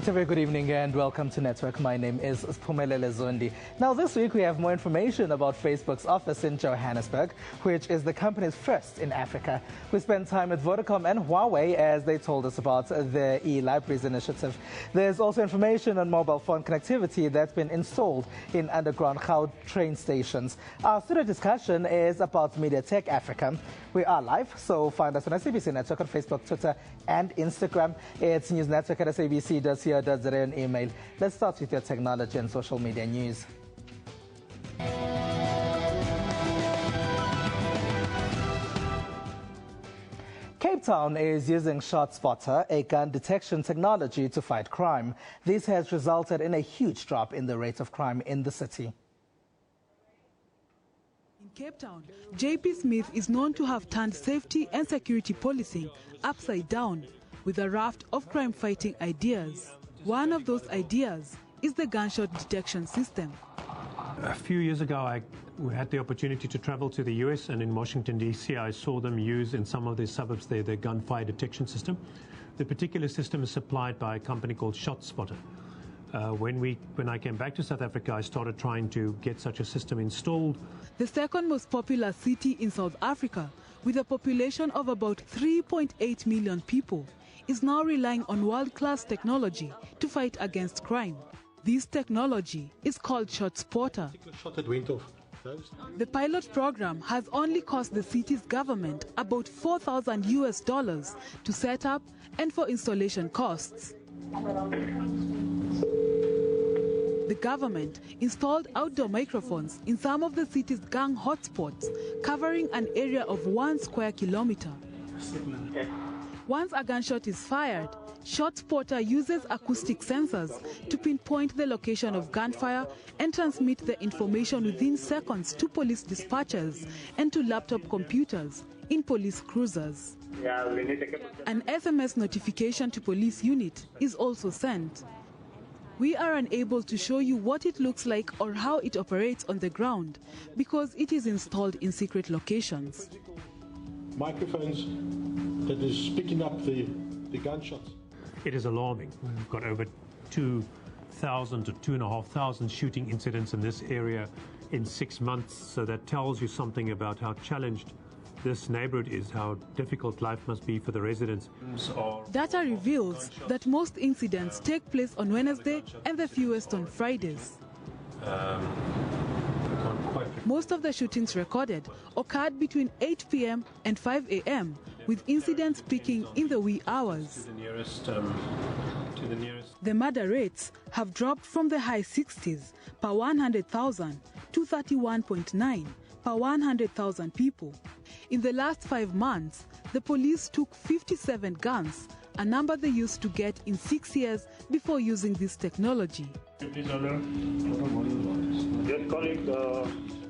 It's a very good evening and welcome to Network. My name is Phumelele Zondi. Now this week we have more information about Facebook's office in Johannesburg, which is the company's first in Africa. We spent time with Vodacom and Huawei as they told us about their e-libraries initiative. There's also information on mobile phone connectivity that's been installed in underground train stations. Our studio discussion is about Media Tech Africa. We are live, so find us on SABC Network on Facebook, Twitter and Instagram. It's newsnetwork at SABC.co.za and email. Let's start with your technology and social media news. Cape Town is using ShotSpotter, a gun detection technology, to fight crime. This has resulted in a huge drop in the rate of crime in the city. In Cape Town, JP Smith is known to have turned safety and security policing upside down with a raft of crime-fighting ideas. One of those ideas is the gunshot detection system. A few years ago, we had the opportunity to travel to the US, and in Washington, D.C., I saw them use in some of their suburbs their gunfire detection system. The particular system is supplied by a company called ShotSpotter. When I came back to South Africa, I started trying to get such a system installed. The second most popular city in South Africa, with a population of about 3.8 million people, is now relying on world-class technology to fight against crime. This technology is called ShotSpotter. The pilot program has only cost the city's government about $4,000 to set up and for installation costs. The government installed outdoor microphones in some of the city's gang hotspots, covering an area of 1 square kilometer. Once a gunshot is fired, ShotSpotter uses acoustic sensors to pinpoint the location of gunfire and transmit the information within seconds to police dispatchers and to laptop computers in police cruisers. An SMS notification to police unit is also sent. We are unable to show you what it looks like or how it operates on the ground because it is installed in secret locations. Microphones that is picking up the gunshots. It is alarming. We've got over 2,000 to 2,500 shooting incidents in this area in 6 months, so that tells you something about how challenged this neighborhood is, how difficult life must be for the residents. Data reveals that most incidents take place on Wednesday and the fewest on Fridays. Most of the shootings recorded occurred between 8 p.m. and 5 a.m., with incidents peaking in the wee hours. The murder rates have dropped from the high 60s per 100,000 to 31.9 per 100,000 people. In the last 5 months, the police took 57 guns, a number they used to get in 6 years before using this technology.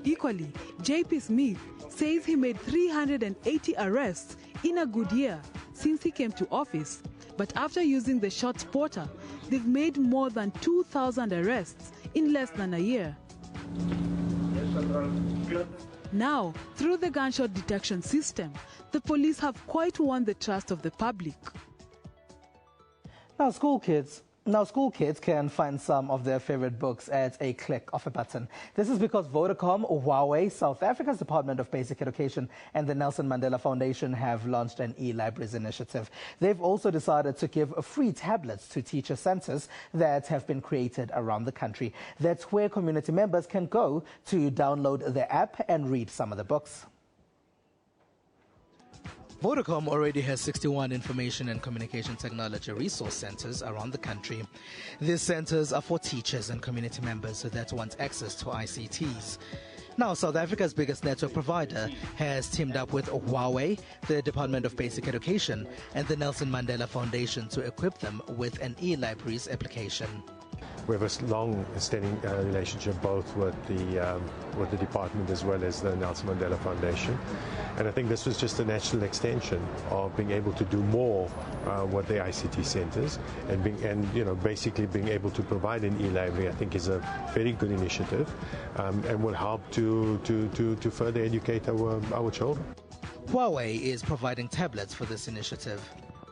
Equally, JP Smith says he made 380 arrests in a good year since he came to office. But after using the ShotSpotter, they've made more than 2,000 arrests in less than a year. Now, through the gunshot detection system, the police have quite won the trust of the public. Now school kids can find some of their favorite books at a click of a button. This is because Vodacom, Huawei, South Africa's Department of Basic Education and the Nelson Mandela Foundation have launched an e-libraries initiative. They've also decided to give free tablets to teacher centers that have been created around the country. That's where community members can go to download the app and read some of the books. Vodacom already has 61 information and communication technology resource centers around the country. These centers are for teachers and community members that want access to ICTs. Now, South Africa's biggest network provider has teamed up with Huawei, the Department of Basic Education, and the Nelson Mandela Foundation to equip them with an e-libraries application. We have a long-standing relationship both with the department as well as the Nelson Mandela Foundation, and I think this was just a natural extension of being able to do more with the ICT centres and basically being able to provide an e-library. I think is a very good initiative and will help to further educate our children. Huawei is providing tablets for this initiative.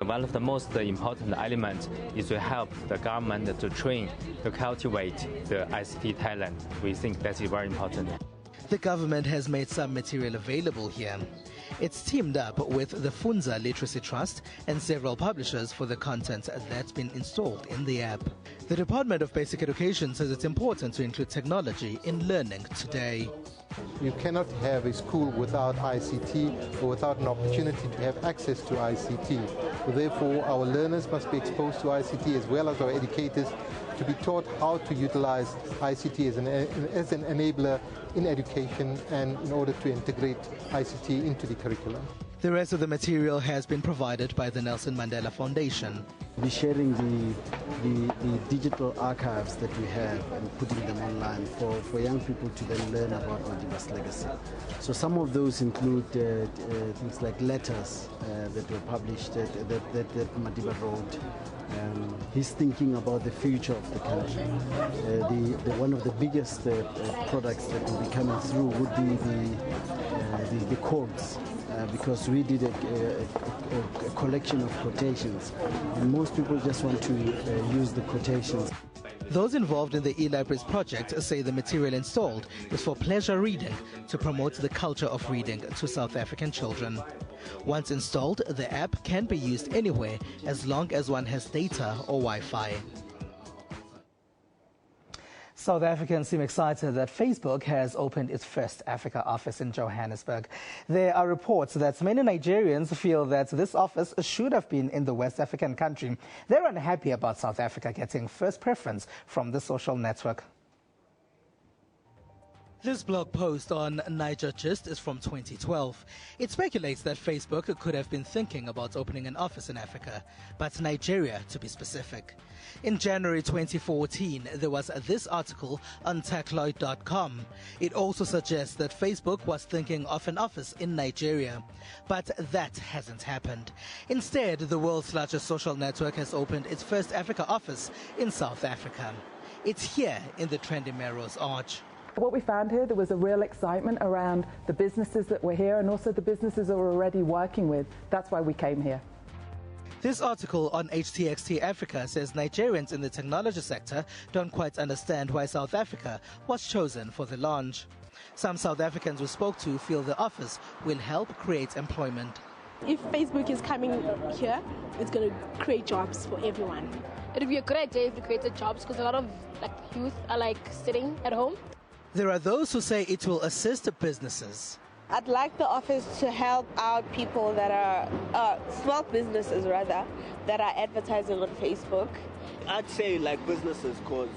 One of the most important elements is to help the government to train, to cultivate the ICT talent. We think that is very important. The government has made some material available here. It's teamed up with the Funza Literacy Trust and several publishers for the content that's been installed in the app. The Department of Basic Education says it's important to include technology in learning today. You cannot have a school without ICT or without an opportunity to have access to ICT. Therefore, our learners must be exposed to ICT as well as our educators to be taught how to utilize ICT as an enabler in education and in order to integrate ICT into the curriculum. The rest of the material has been provided by the Nelson Mandela Foundation. Be sharing the digital archives that we have and putting them online for young people to then learn about Madiba's legacy. So some of those include things like letters that were published that Madiba wrote. He's thinking about the future of the country. One of the biggest products that will be coming through would be the quotes. Because we did a collection of quotations, and most people just want to use the quotations. Those involved in the e-libraries project say the material installed is for pleasure reading to promote the culture of reading to South African children. Once installed, the app can be used anywhere as long as one has data or Wi-Fi. South Africans seem excited that Facebook has opened its first Africa office in Johannesburg. There are reports that many Nigerians feel that this office should have been in the West African country. They're unhappy about South Africa getting first preference from the social network. This blog post on Niger Gist is from 2012. It speculates that Facebook could have been thinking about opening an office in Africa, but Nigeria to be specific. In January 2014, there was this article on Untitled.com. It also suggests that Facebook was thinking of an office in Nigeria, but that hasn't happened. Instead, the world's largest social network has opened its first Africa office in South Africa. It's here in the trendy Melrose Arch. What we found here, there was a real excitement around the businesses that were here and also the businesses that we're already working with. That's why we came here. This article on HTXT Africa says Nigerians in the technology sector don't quite understand why South Africa was chosen for the launch. Some South Africans we spoke to feel the office will help create employment. If Facebook is coming here, it's going to create jobs for everyone. It would be a good idea if it created jobs because a lot of youth are sitting at home. There are those who say it will assist businesses. I'd like the office to help out people that are, small businesses rather, that are advertising on Facebook. I'd say businesses because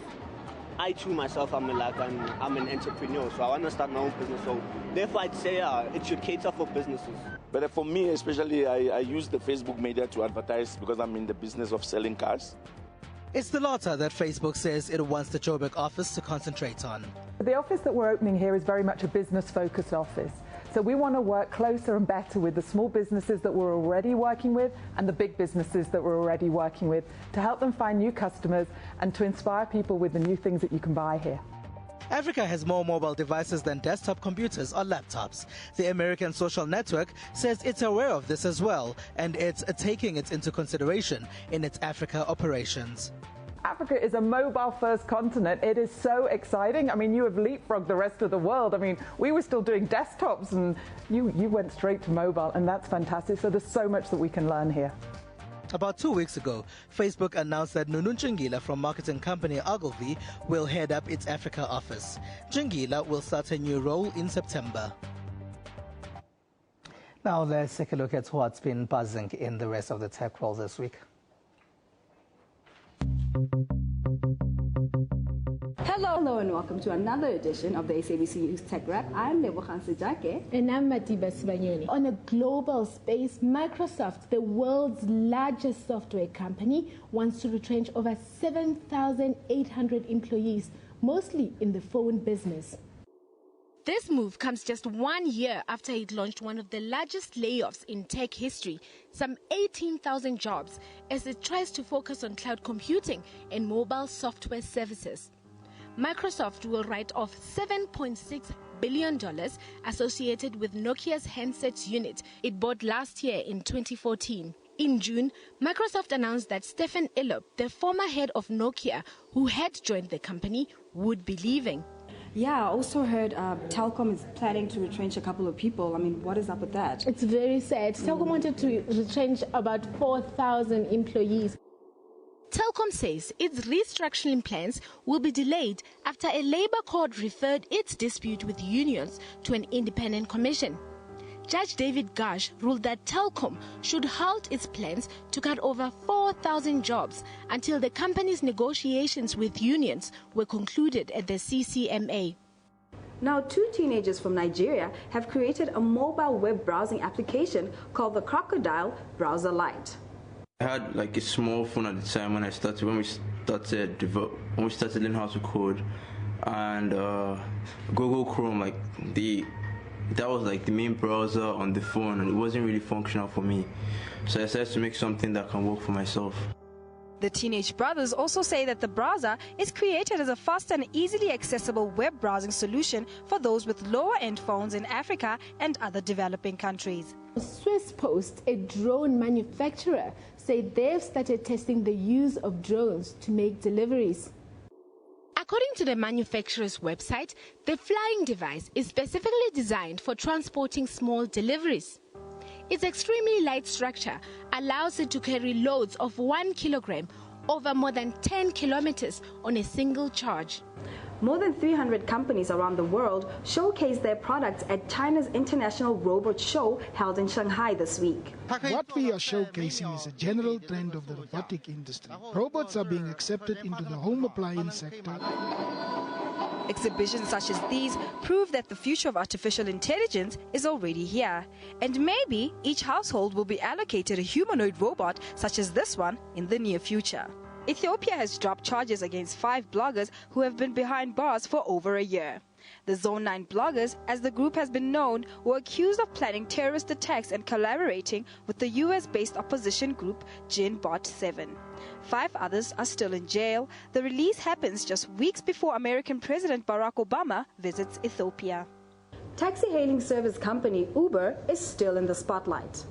I too myself, I'm an entrepreneur, so I want to start my own business. So therefore I'd say it should cater for businesses. But for me especially, I use the Facebook media to advertise because I'm in the business of selling cars. It's the latter that Facebook says it wants the Joburg office to concentrate on. The office that we're opening here is very much a business-focused office. So we want to work closer and better with the small businesses that we're already working with and the big businesses that we're already working with to help them find new customers and to inspire people with the new things that you can buy here. Africa has more mobile devices than desktop computers or laptops. The American social network says it's aware of this as well, and it's taking it into consideration in its Africa operations. Africa is a mobile-first continent. It is so exciting. I mean, you have leapfrogged the rest of the world. I mean, we were still doing desktops, and you went straight to mobile, and that's fantastic. So there's so much that we can learn here. About 2 weeks ago, Facebook announced that Nunu Njingila from marketing company Ogilvy will head up its Africa office. Njingila will start a new role in September. Now let's take a look at what's been buzzing in the rest of the tech world this week. Hello and welcome to another edition of the SABC News Tech Wrap. I'm Lebogang Sejake. And I'm Madiba Sibanyoni. On a global space, Microsoft, the world's largest software company, wants to retrench over 7,800 employees, mostly in the phone business. This move comes just 1 year after it launched one of the largest layoffs in tech history, some 18,000 jobs, as it tries to focus on cloud computing and mobile software services. Microsoft will write off $7.6 billion associated with Nokia's handsets unit it bought last year in 2014. In June, Microsoft announced that Stefan Illop, the former head of Nokia, who had joined the company, would be leaving. Yeah, I also heard Telkom is planning to retrench a couple of people. I mean, what is up with that? It's very sad. Telkom wanted to retrench about 4,000 employees. Telkom says its restructuring plans will be delayed after a labor court referred its dispute with unions to an independent commission. Judge David Gash ruled that Telkom should halt its plans to cut over 4,000 jobs until the company's negotiations with unions were concluded at the CCMA. Now, 2 teenagers from Nigeria have created a mobile web browsing application called the Crocodile Browser Lite. I had like a small phone at the time when we started learning how to code, and Google Chrome, that was like the main browser on the phone, and it wasn't really functional for me. So I decided to make something that can work for myself. The teenage brothers also say that the browser is created as a fast and easily accessible web browsing solution for those with lower-end phones in Africa and other developing countries. Swiss Post, a drone manufacturer, say they've started testing the use of drones to make deliveries. According to the manufacturer's website, the flying device is specifically designed for transporting small deliveries. Its extremely light structure allows it to carry loads of 1 kilogram over more than 10 kilometers on a single charge. More than 300 companies around the world showcased their products at China's International Robot Show held in Shanghai this week. What we are showcasing is a general trend of the robotic industry. Robots are being accepted into the home appliance sector. Exhibitions such as these prove that the future of artificial intelligence is already here. And maybe each household will be allocated a humanoid robot such as this one in the near future. Ethiopia has dropped charges against 5 bloggers who have been behind bars for over a year. The Zone 9 bloggers, as the group has been known, were accused of planning terrorist attacks and collaborating with the US-based opposition group Jinbot 7. 5 others are still in jail. The release happens just weeks before American President Barack Obama visits Ethiopia. Taxi-hailing service company Uber is still in the spotlight.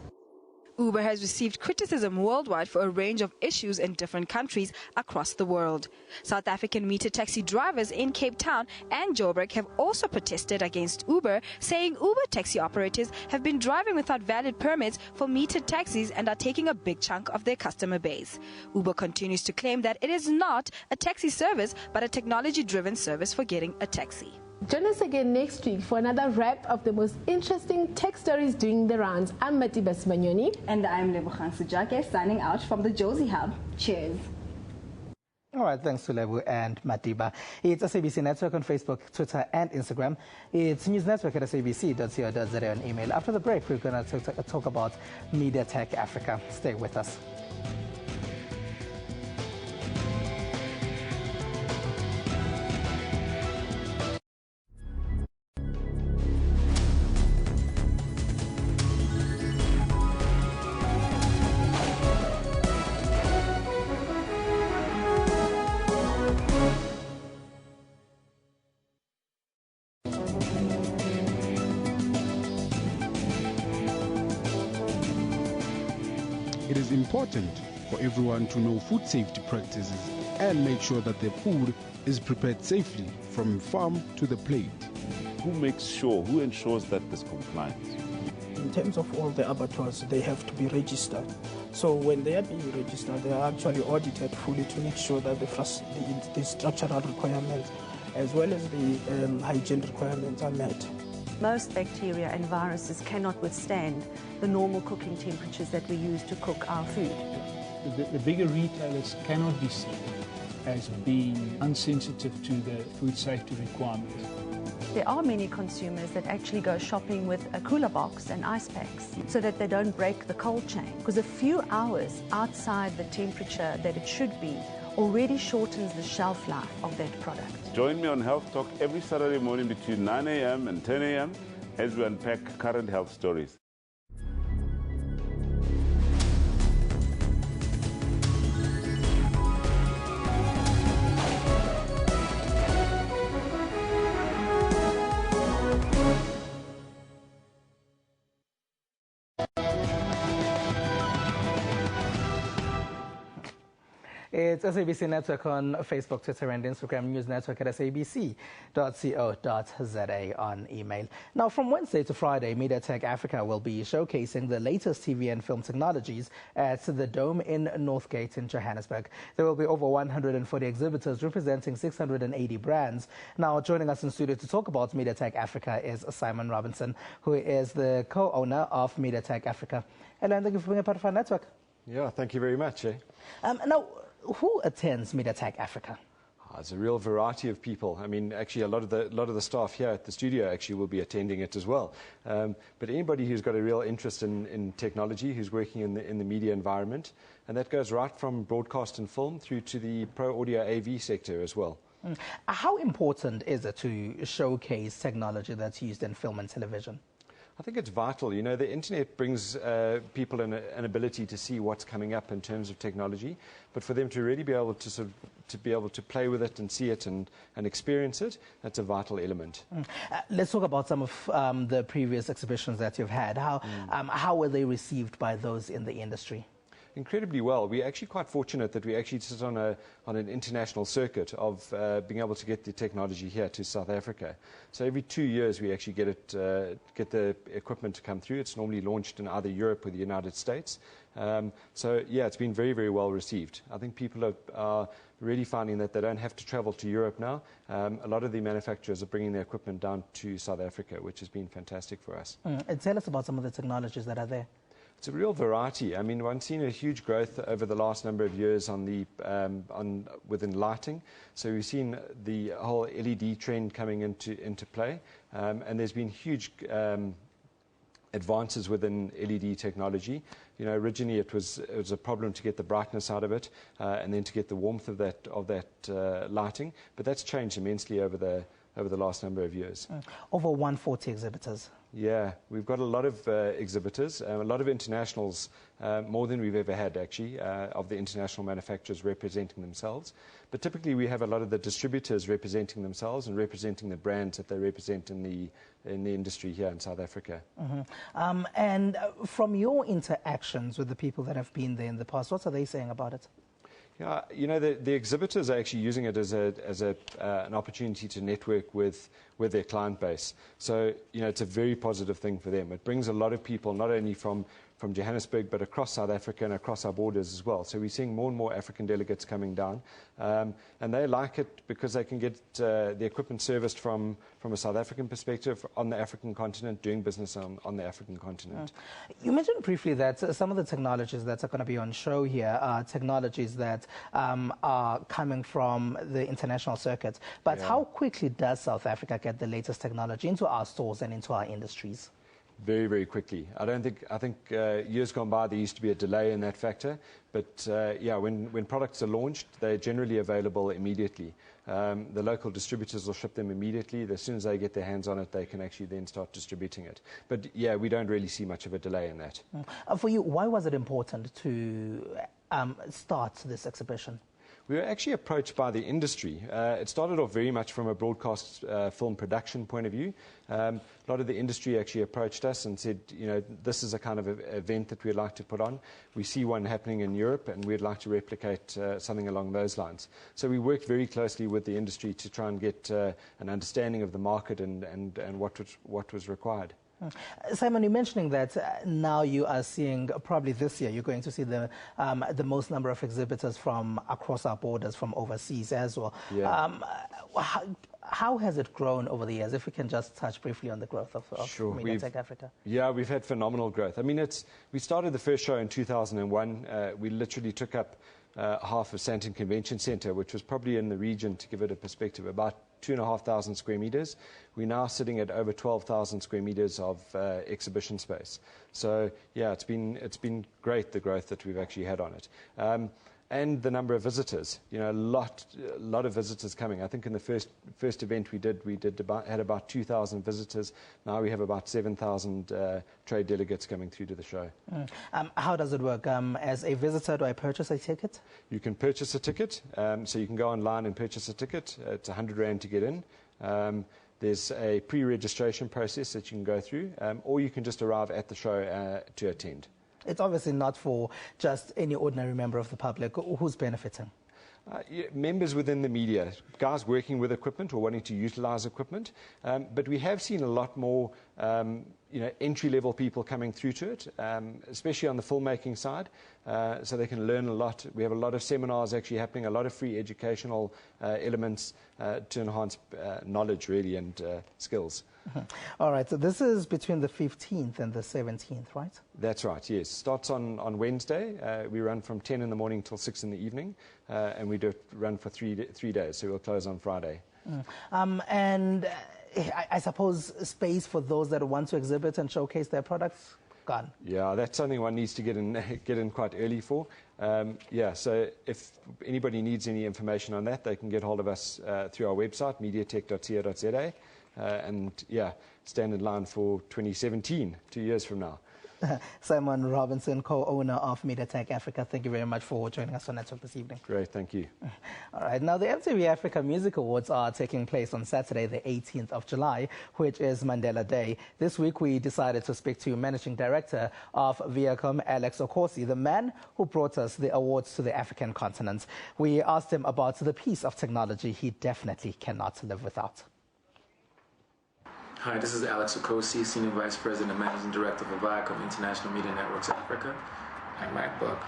Uber has received criticism worldwide for a range of issues in different countries across the world. South African meter taxi drivers in Cape Town and Joburg have also protested against Uber, saying Uber taxi operators have been driving without valid permits for metered taxis and are taking a big chunk of their customer base. Uber continues to claim that it is not a taxi service, but a technology-driven service for getting a taxi. Join us again next week for another wrap of the most interesting tech stories doing the rounds. I'm Matiba Smanyoni. And I'm Lebogang Sejake, signing out from the Josie Hub. Cheers. All right, thanks to Lebu and Matiba. It's SABC Network on Facebook, Twitter, and Instagram. It's News Network at sabc.co.za on email. After the break, we're going to talk about Media Tech Africa. Stay with us. It is important for everyone to know food safety practices and make sure that their food is prepared safely from farm to the plate. Who ensures that there's compliance? In terms of all the abattoirs, they have to be registered. So when they are being registered, they are actually audited fully to make sure that the structural requirements as well as the hygiene requirements are met. Most bacteria and viruses cannot withstand the normal cooking temperatures that we use to cook our food. The bigger retailers cannot be seen as being insensitive to the food safety requirements. There are many consumers that actually go shopping with a cooler box and ice packs so that they don't break the cold chain, because a few hours outside the temperature that it should be already shortens the shelf life of that product. Join me on Health Talk every Saturday morning between 9 a.m. and 10 a.m. as we unpack current health stories. It's SABC Network on Facebook, Twitter, and Instagram. News Network at sabc.co.za on email. Now, from Wednesday to Friday, MediaTek Africa will be showcasing the latest TV and film technologies at the Dome in Northgate in Johannesburg. There will be over 140 exhibitors representing 680 brands. Now, joining us in studio to talk about MediaTek Africa is Simon Robinson, who is the co-owner of MediaTek Africa. Hello, and thank you for being a part of our network. Yeah, thank you very much. Now, who attends MediaTek Africa? It's a real variety of people. I mean, actually, a lot of the staff here at the studio actually will be attending it as well. But anybody who's got a real interest in technology, who's working in the media environment, and that goes right from broadcast and film through to the pro audio AV sector as well. How important is it to showcase technology that's used in film and television? I think it's vital. You know, the internet brings people an ability to see what's coming up in terms of technology, but for them to really be able to be able to play with it and see it and experience it, that's a vital element. Let's talk about some of the previous exhibitions that you've had. How were they received by those in the industry? Incredibly well. We're actually quite fortunate that we actually sit on an international circuit of being able to get the technology here to South Africa. So every 2 years we actually get the equipment to come through. It's normally launched in either Europe or the United States. So yeah, it's been very, very well received. I think people are really finding that they don't have to travel to Europe now. A lot of the manufacturers are bringing their equipment down to South Africa, which has been fantastic for us. And tell us about some of the technologies that are there. It's a real variety. I mean, we've seen a huge growth over the last number of years within lighting. So we've seen the whole LED trend coming into play, and there's been huge advances within LED technology. You know, originally it was a problem to get the brightness out of it, and then to get the warmth of that lighting. But that's changed immensely over the last number of years. Over 140 exhibitors. Yeah, we've got a lot of exhibitors, a lot of internationals, more than we've ever had actually, of the international manufacturers representing themselves. But typically we have a lot of the distributors representing themselves and representing the brands that they represent in the industry here in South Africa. And from your interactions with the people that have been there in the past, what are they saying about it? Yeah, you know, the exhibitors are actually using it as an opportunity to network with their client base. So, you know, it's a very positive thing for them. It brings a lot of people, not only from Johannesburg, but across South Africa and across our borders as well. So we're seeing more and more African delegates coming down. And they like it because they can get the equipment serviced from a South African perspective on the African continent, doing business on the African continent. You mentioned briefly that some of the technologies that are going to be on show here are technologies that are coming from the international circuit. But how quickly does South Africa get the latest technology into our stores and into our industries? Very, very quickly. I think years gone by there used to be a delay in that factor, but yeah, when products are launched, they're generally available immediately. The local distributors will ship them immediately. As soon as they get their hands on it, they can actually then start distributing it. But yeah, we don't really see much of a delay in that. For you, why was it important to start this exhibition? We were actually approached by the industry. It started off very much from a broadcast film production point of view. A lot of the industry actually approached us and said, you know, this is a kind of event that we'd like to put on. We see one happening in Europe and we'd like to replicate something along those lines. So we worked very closely with the industry to try and get an understanding of the market and what was required. Simon, you're mentioning that now you are seeing, probably this year, you're going to see the most number of exhibitors from across our borders, from overseas as well. Yeah. How has it grown over the years? If we can just touch briefly on the growth of MediaTek Africa. Yeah, we've had phenomenal growth. I mean, we started the first show in 2001. We literally took up half of Sandton Convention Centre, which was probably in the region, to give it a perspective, about 2,500 square meters. We're now sitting at over 12,000 square meters of exhibition space. So yeah, it's been great, the growth that we've actually had on it. And the number of visitors, you know, a lot of visitors coming. I think in the first event we had about 2,000 visitors. Now we have about 7,000 trade delegates coming through to the show. How does it work? As a visitor, do I purchase a ticket? You can purchase a ticket. So you can go online and purchase a ticket. It's 100 Rand to get in. There's a pre-registration process that you can go through, or you can just arrive at the show to attend. It's obviously not for just any ordinary member of the public. Who's benefiting? Members within the media, guys working with equipment or wanting to utilize equipment, but we have seen a lot more entry-level people coming through to it, especially on the filmmaking side, so they can learn a lot. We have a lot of seminars actually happening, a lot of free educational elements to enhance knowledge really and skills. All right, so this is between the 15th and the 17th, right? That's right, yes. Starts on Wednesday. We run from 10 in the morning till 6 in the evening, and we do run for 3 days, so we'll close on Friday. And I suppose space for those that want to exhibit and showcase their products, gone. Yeah, that's something one needs to get in quite early for. So if anybody needs any information on that, they can get hold of us through our website, mediatech.co.za. Stand in line for 2017, 2 years from now. Simon Robinson, co-owner of MediaTek Africa, thank you very much for joining us on Network this evening. Great, thank you. All right, now the MTV Africa Music Awards are taking place on Saturday, the 18th of July, which is Mandela Day. This week we decided to speak to Managing Director of Viacom, Alex Okosi, the man who brought us the awards to the African continent. We asked him about the piece of technology he definitely cannot live without. Hi, this is Alex Okosi, Senior Vice President and Managing Director for Viacom International Media Networks Africa at MacBook.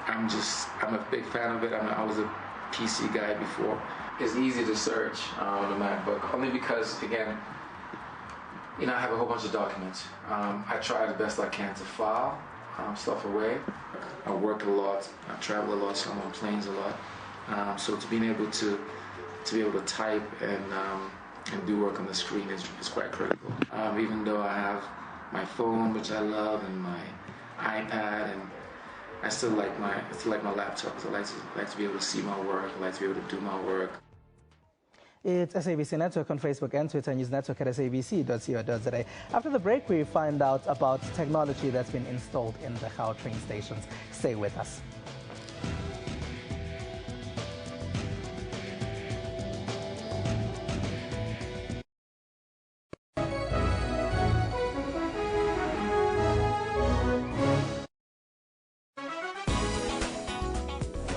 I'm a big fan of it. I was a PC guy before. It's easy to search on the MacBook, only because, again, I have a whole bunch of documents. I try the best I can to file stuff away. I work a lot, I travel a lot, so I'm on planes a lot. So to be able to type and do work on the screen is quite critical. Even though I have my phone, which I love, and my iPad, and I still like my laptop. I like to be able to see my work. I like to be able to do my work. It's SABC Network on Facebook and Twitter, News Network at sabc.co.za. After the break, we find out about technology that's been installed in the Gautrain stations. Stay with us.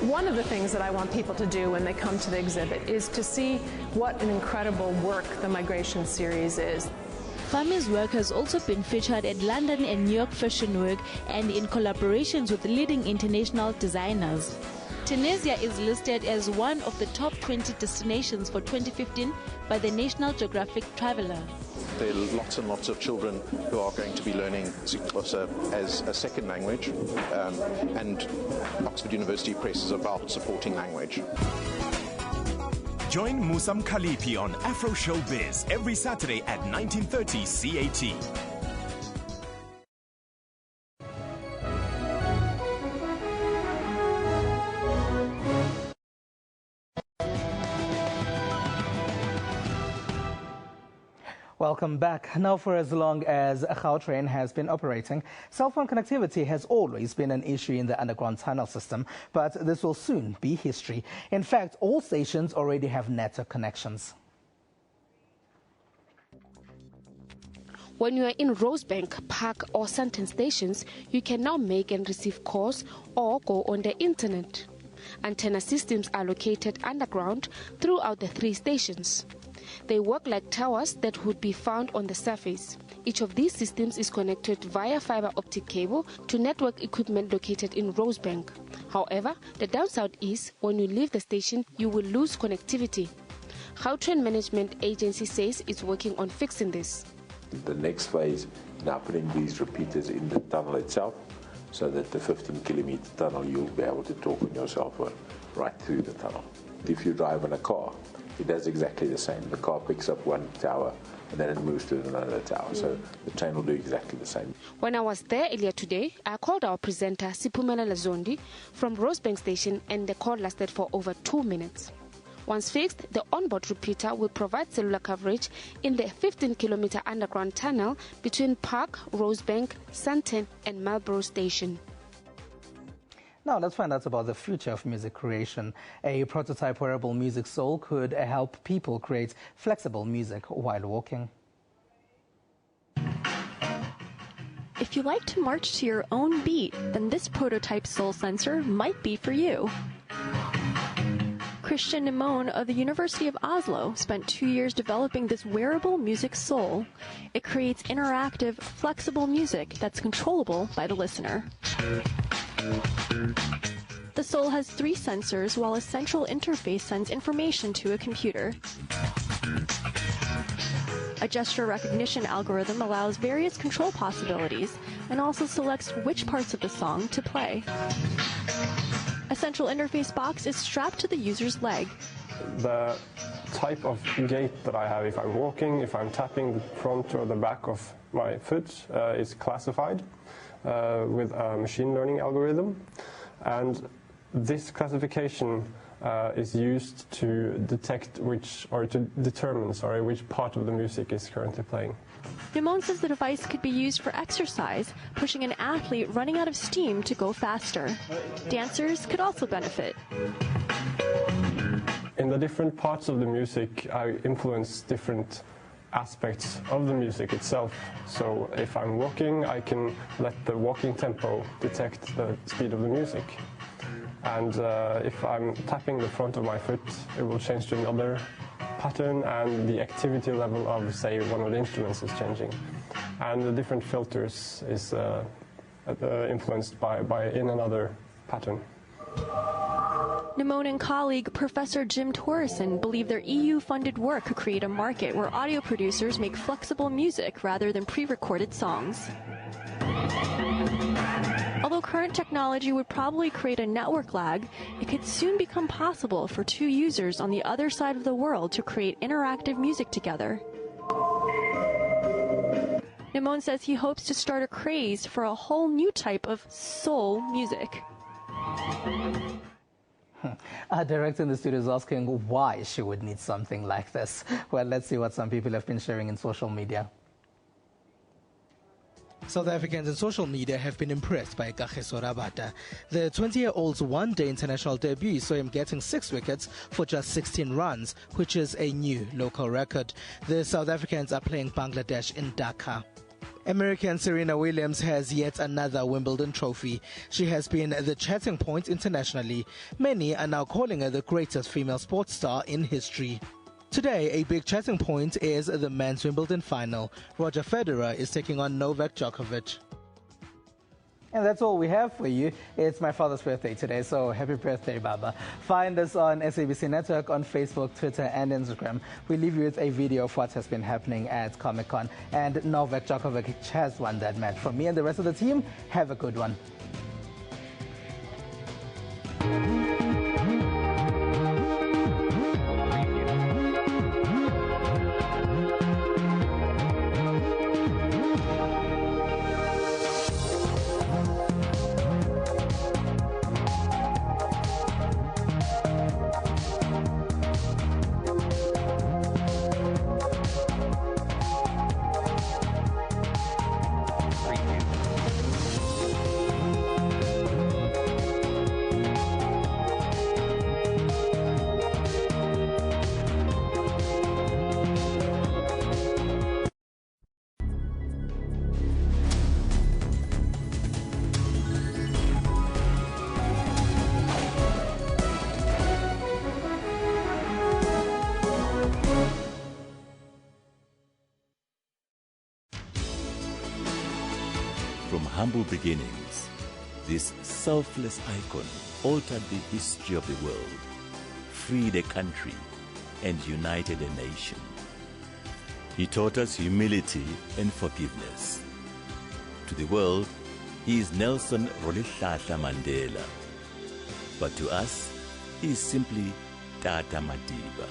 One of the things that I want people to do when they come to the exhibit is to see what an incredible work the Migration series is. Fami's work has also been featured at London and New York Fashion Week and in collaborations with leading international designers. Tunisia is listed as one of the top 20 destinations for 2015 by the National Geographic Traveller. There are lots and lots of children who are going to be learning Xhosa as a second language, and Oxford University Press is about supporting language. Join Musam Khalifi on Afro Showbiz every Saturday at 19:30 CAT. Welcome back. Now, for as long as Gautrain has been operating, cell phone connectivity has always been an issue in the underground tunnel system, but this will soon be history. In fact, all stations already have network connections. When you are in Rosebank, Park or Sandton stations, you can now make and receive calls or go on the internet. Antenna systems are located underground throughout the 3 stations. They work like towers that would be found on the surface. Each of these systems is connected via fiber optic cable to network equipment located in Rosebank. However, the downside is when you leave the station, you will lose connectivity. Gautrain Management Agency says it's working on fixing this. The next phase, now putting these repeaters in the tunnel itself, so that the 15-kilometer tunnel, you'll be able to talk on your cell phone right through the tunnel. If you drive in a car, it does exactly the same. The car picks up one tower and then it moves to another tower. So the train will do exactly the same. When I was there earlier today, I called our presenter, Sipumela Lezondi, from Rosebank Station, and the call lasted for over 2 minutes. Once fixed, the onboard repeater will provide cellular coverage in the 15-kilometer underground tunnel between Park, Rosebank, Sandton and Marlborough Station. Now let's find out about the future of music creation. A prototype wearable music sole could help people create flexible music while walking. If you like to march to your own beat, then this prototype sole sensor might be for you. Christian Nimone of the University of Oslo spent 2 years developing this wearable music soul. It creates interactive, flexible music that's controllable by the listener. The soul has 3 sensors, while a central interface sends information to a computer. A gesture recognition algorithm allows various control possibilities and also selects which parts of the song to play. A central interface box is strapped to the user's leg. The type of gait that I have, if I'm walking, if I'm tapping the front or the back of my foot, is classified with a machine learning algorithm. And this classification is used to determine which part of the music is currently playing. Nimone says the device could be used for exercise, pushing an athlete running out of steam to go faster. Dancers could also benefit. In the different parts of the music, I influence different aspects of the music itself. So if I'm walking, I can let the walking tempo detect the speed of the music. And if I'm tapping the front of my foot, it will change to another pattern, and the activity level of, say, one of the instruments is changing. And the different filters is influenced by in another pattern. Nimone and colleague Professor Jim Torreson believe their EU-funded work could create a market where audio producers make flexible music rather than pre-recorded songs. Although current technology would probably create a network lag, it could soon become possible for 2 users on the other side of the world to create interactive music together. Nimone says he hopes to start a craze for a whole new type of soul music. Our director in the studio is asking why she would need something like this. Well, let's see what some people have been sharing in social media. South Africans in social media have been impressed by Kagiso Rabada. The 20-year-old's one-day international debut saw him getting 6 wickets for just 16 runs, which is a new local record. The South Africans are playing Bangladesh in Dhaka. American Serena Williams has yet another Wimbledon trophy. She has been the chatting point internationally. Many are now calling her the greatest female sports star in history. Today, a big chatting point is the men's Wimbledon final. Roger Federer is taking on Novak Djokovic. And that's all we have for you. It's my father's birthday today, so happy birthday, Baba. Find us on SABC Network on Facebook, Twitter, and Instagram. We leave you with a video of what has been happening at Comic-Con. And Novak Djokovic has won that match. From me and the rest of the team, have a good one. From humble beginnings, this selfless icon altered the history of the world, freed a country, and united a nation. He taught us humility and forgiveness. To the world, he is Nelson Rolihlahla Mandela. But to us, he is simply Tata Madiba.